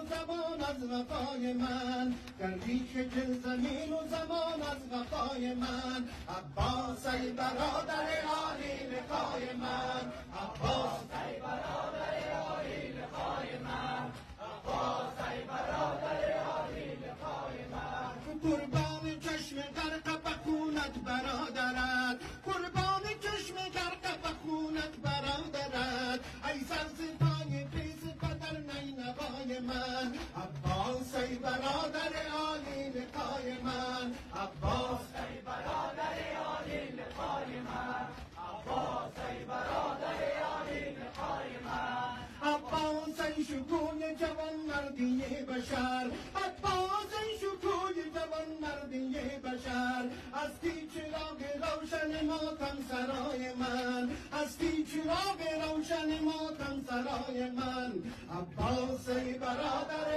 زبان از وفای من، در ریش دل زمین و زمان از وفای من. عباس ای برادر عالی لقای من، عباس ای برادر عالی لقای من، عباس ای برادر عالی لقای من. قربان چشم غرق بخونت برادرت، قربان چشم غرق بخونت برادرت. ای سرزفای پیس قدر نینوای من، عباس ای برادر عالی لقای من، عباس ای برادر عالی لقای من، عباس ای برادر عالی لقای من. عباس ای شکوی جوان مردی بشر، عباس ای شکوی جوان مردی بشر. هستی چراغ روشن ماتم سرای من، هستی چراغ روشن ماتم سرای من. عباس ای برادر